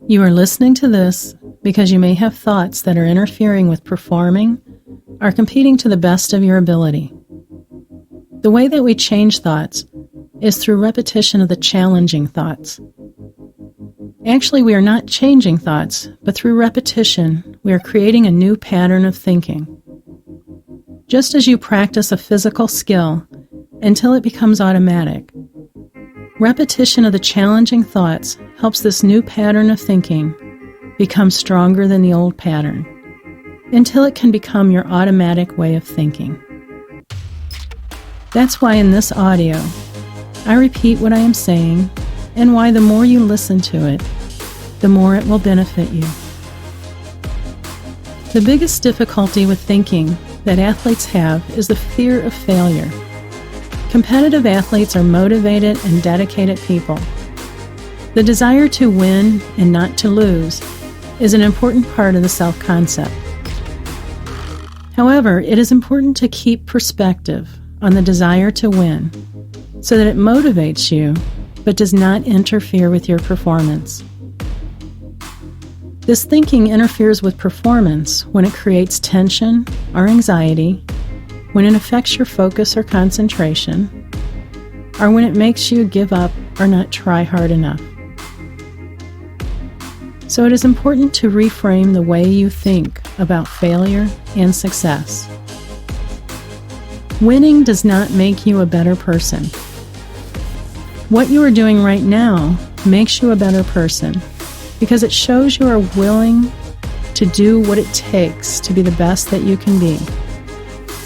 You are listening to this because you may have thoughts that are interfering with performing or competing to the best of your ability. The way that we change thoughts is through repetition of the challenging thoughts. Actually, we are not changing thoughts, but through repetition, we are creating a new pattern of thinking. Just as you practice a physical skill until it becomes automatic, repetition of the challenging thoughts helps this new pattern of thinking become stronger than the old pattern, until it can become your automatic way of thinking. That's why in this audio, I repeat what I am saying, and why the more you listen to it, the more it will benefit you. The biggest difficulty with thinking that athletes have is the fear of failure. Competitive athletes are motivated and dedicated people. The desire to win and not to lose is an important part of the self-concept. However, it is important to keep perspective on the desire to win so that it motivates you but does not interfere with your performance. This thinking interferes with performance when it creates tension or anxiety, when it affects your focus or concentration, or when it makes you give up or not try hard enough. So it is important to reframe the way you think about failure and success. Winning does not make you a better person. What you are doing right now makes you a better person because it shows you are willing to do what it takes to be the best that you can be.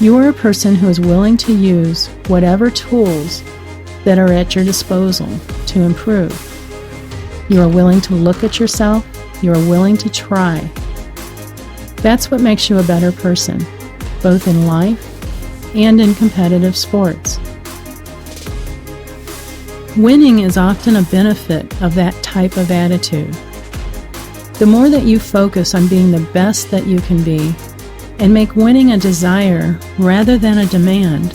You are a person who is willing to use whatever tools that are at your disposal to improve. You are willing to look at yourself. You are willing to try. That's what makes you a better person, both in life and in competitive sports. Winning is often a benefit of that type of attitude. The more that you focus on being the best that you can be and make winning a desire rather than a demand,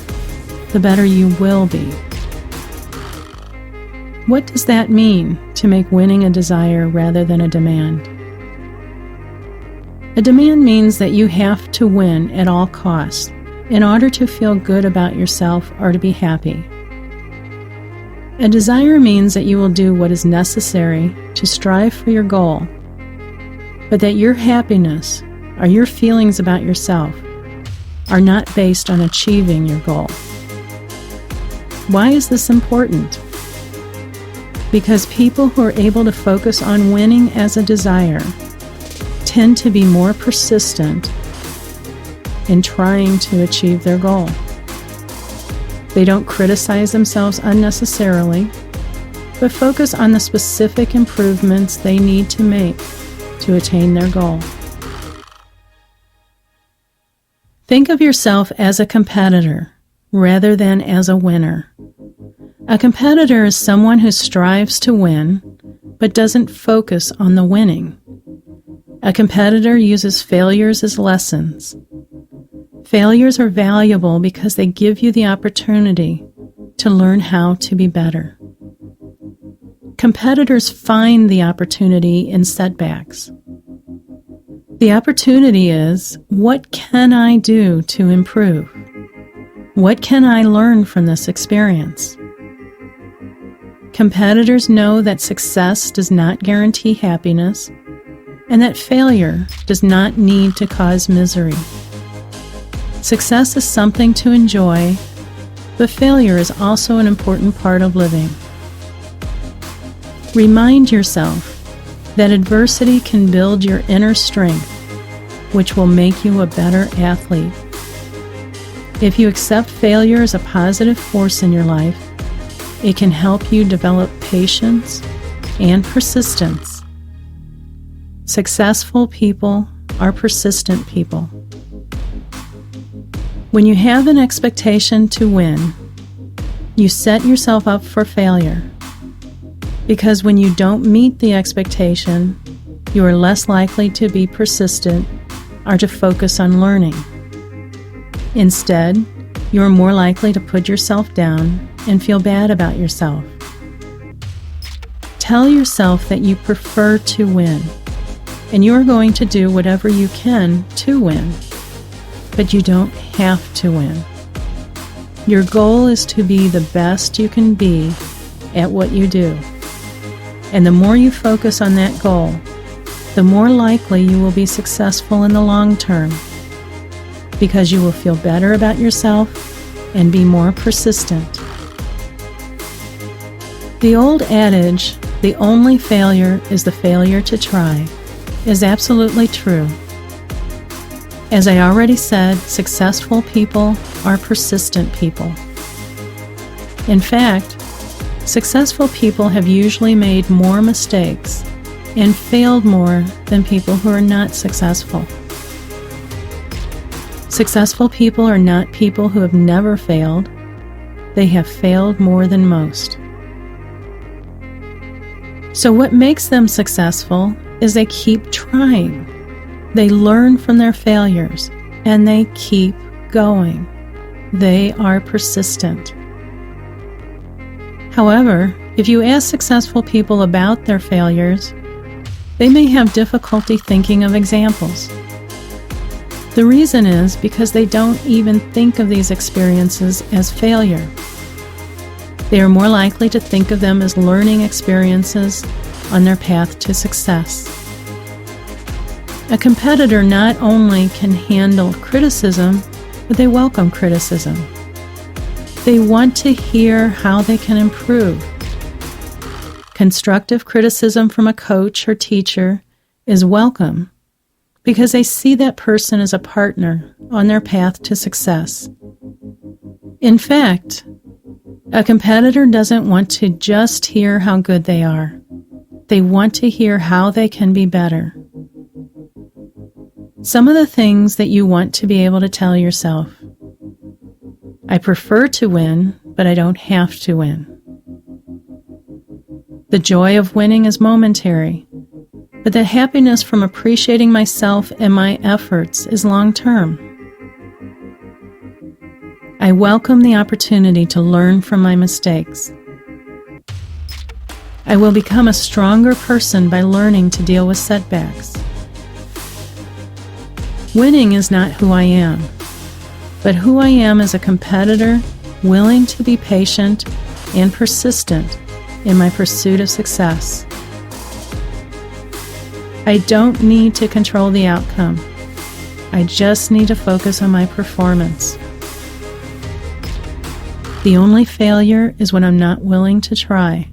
the better you will be. What does that mean, to make winning a desire rather than a demand? A demand means that you have to win at all costs in order to feel good about yourself or to be happy. A desire means that you will do what is necessary to strive for your goal, but that your happiness or your feelings about yourself are not based on achieving your goal. Why is this important? Because people who are able to focus on winning as a desire tend to be more persistent in trying to achieve their goal. They don't criticize themselves unnecessarily, but focus on the specific improvements they need to make to attain their goal. Think of yourself as a competitor rather than as a winner. A competitor is someone who strives to win, but doesn't focus on the winning. A competitor uses failures as lessons. Failures are valuable because they give you the opportunity to learn how to be better. Competitors find the opportunity in setbacks. The opportunity is, what can I do to improve? What can I learn from this experience? Competitors know that success does not guarantee happiness, and that failure does not need to cause misery. Success is something to enjoy, but failure is also an important part of living. Remind yourself that adversity can build your inner strength, which will make you a better athlete. If you accept failure as a positive force in your life, it can help you develop patience and persistence. Successful people are persistent people. When you have an expectation to win, you set yourself up for failure. Because when you don't meet the expectation, you are less likely to be persistent or to focus on learning. Instead, you are more likely to put yourself down and feel bad about yourself. Tell yourself that you prefer to win, and you are going to do whatever you can to win, but you don't have to win. Your goal is to be the best you can be at what you do. And the more you focus on that goal, the more likely you will be successful in the long term, because you will feel better about yourself and be more persistent. The old adage, "The only failure is the failure to try," is absolutely true. As I already said, successful people are persistent people. In fact, successful people have usually made more mistakes and failed more than people who are not successful. Successful people are not people who have never failed. They have failed more than most. So what makes them successful is they keep trying. They learn from their failures, and they keep going. They are persistent. However, if you ask successful people about their failures, they may have difficulty thinking of examples. The reason is because they don't even think of these experiences as failure. They are more likely to think of them as learning experiences on their path to success. A competitor not only can handle criticism, but they welcome criticism. They want to hear how they can improve. Constructive criticism from a coach or teacher is welcome because they see that person as a partner on their path to success. In fact, a competitor doesn't want to just hear how good they are. They want to hear how they can be better. Some of the things that you want to be able to tell yourself: I prefer to win, but I don't have to win. The joy of winning is momentary, but the happiness from appreciating myself and my efforts is long-term. I welcome the opportunity to learn from my mistakes. I will become a stronger person by learning to deal with setbacks. Winning is not who I am, but who I am as a competitor, willing to be patient and persistent in my pursuit of success. I don't need to control the outcome. I just need to focus on my performance. The only failure is when I'm not willing to try.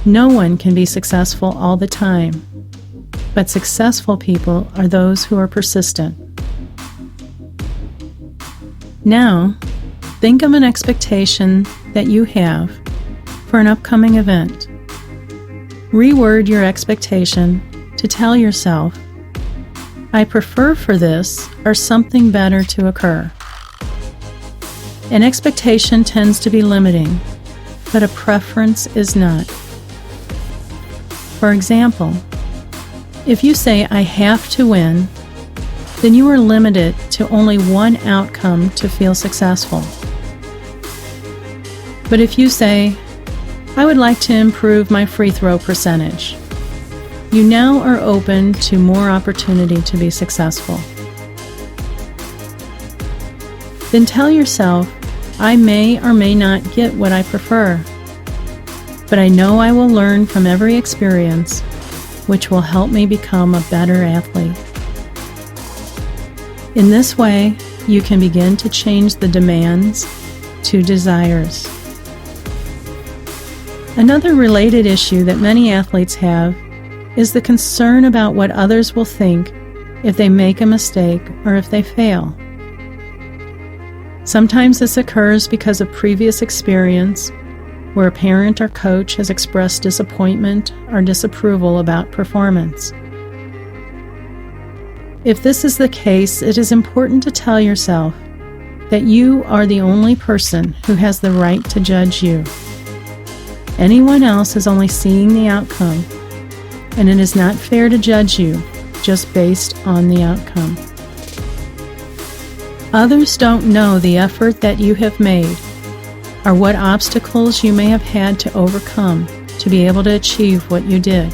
No one can be successful all the time, but successful people are those who are persistent. Now, think of an expectation that you have for an upcoming event. Reword your expectation to tell yourself, I prefer for this or something better to occur. An expectation tends to be limiting, but a preference is not. For example, if you say, I have to win, then you are limited to only one outcome to feel successful. But if you say, I would like to improve my free throw percentage, you now are open to more opportunity to be successful. Then tell yourself, I may or may not get what I prefer, but I know I will learn from every experience, which will help me become a better athlete. In this way, you can begin to change the demands to desires. Another related issue that many athletes have is the concern about what others will think if they make a mistake or if they fail. Sometimes this occurs because of previous experience where a parent or coach has expressed disappointment or disapproval about performance. If this is the case, it is important to tell yourself that you are the only person who has the right to judge you. Anyone else is only seeing the outcome, and it is not fair to judge you just based on the outcome. Others don't know the effort that you have made, are what obstacles you may have had to overcome to be able to achieve what you did.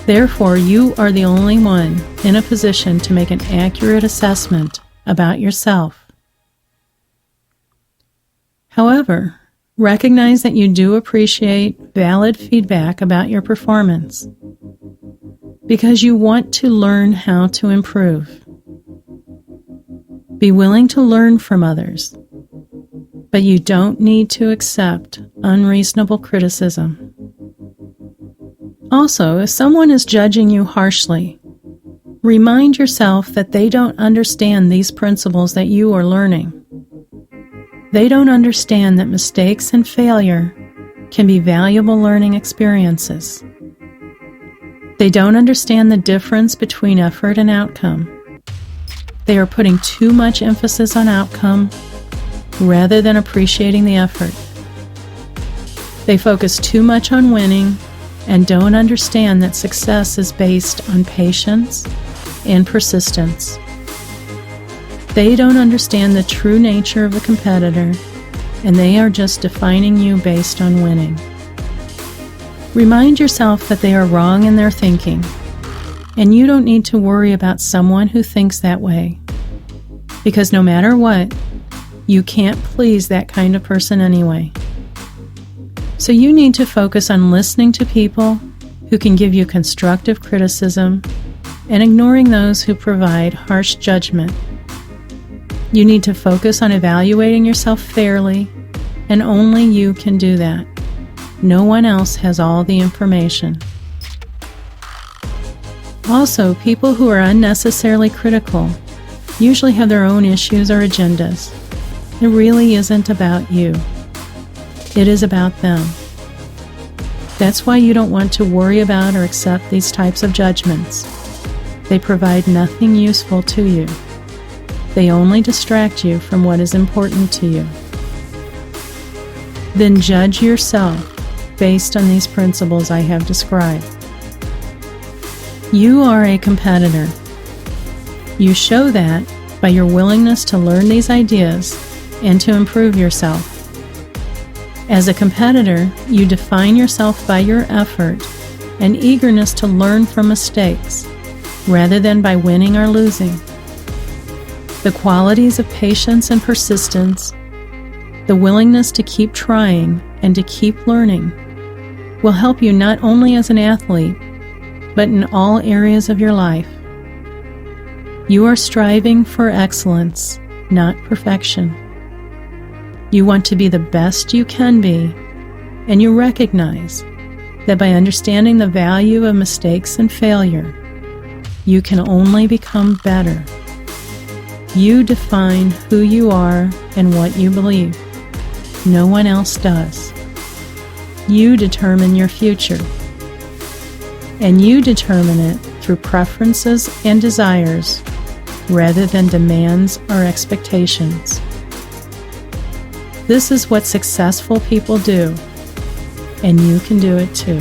Therefore, you are the only one in a position to make an accurate assessment about yourself. However, recognize that you do appreciate valid feedback about your performance because you want to learn how to improve. Be willing to learn from others, but you don't need to accept unreasonable criticism. Also, if someone is judging you harshly, remind yourself that they don't understand these principles that you are learning. They don't understand that mistakes and failure can be valuable learning experiences. They don't understand the difference between effort and outcome. They are putting too much emphasis on outcome rather than appreciating the effort. They focus too much on winning and don't understand that success is based on patience and persistence. They don't understand the true nature of the competitor, and they are just defining you based on winning. Remind yourself that they are wrong in their thinking, and you don't need to worry about someone who thinks that way, because no matter what, you can't please that kind of person anyway. So you need to focus on listening to people who can give you constructive criticism and ignoring those who provide harsh judgment. You need to focus on evaluating yourself fairly, and only you can do that. No one else has all the information. Also, people who are unnecessarily critical usually have their own issues or agendas. It really isn't about you. It is about them. That's why you don't want to worry about or accept these types of judgments. They provide nothing useful to you. They only distract you from what is important to you. Then judge yourself based on these principles I have described. You are a competitor. You show that by your willingness to learn these ideas and to improve yourself. As a competitor, you define yourself by your effort and eagerness to learn from mistakes, rather than by winning or losing. The qualities of patience and persistence, the willingness to keep trying and to keep learning, will help you not only as an athlete, but in all areas of your life. You are striving for excellence, not perfection. You want to be the best you can be, and you recognize that by understanding the value of mistakes and failure, you can only become better. You define who you are and what you believe. No one else does. You determine your future, and you determine it through preferences and desires rather than demands or expectations. This is what successful people do, and you can do it too.